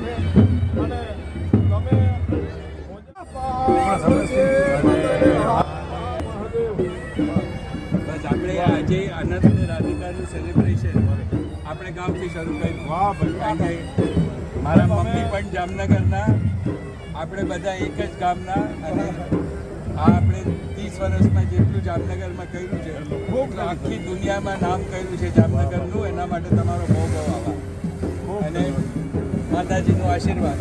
બસ આપણે આજે આનંદ અને રાધિકાનું સેલિબ્રેશન આપણે ગામથી શરૂ કર્યું. વાહ ભાઈ, મારા મમ્મી પણ જામનગરના, આપણે બધા એક જ ગામના, અને આ આપણે 30 વર્ષમાં જેટલું જામનગરમાં કર્યું છે એટલું આખી દુનિયામાં નામ કર્યું છે જામનગરનું. એના માટે તમારો બહુ બહુ આભાર અને માતાજીનો આશીર્વાદ.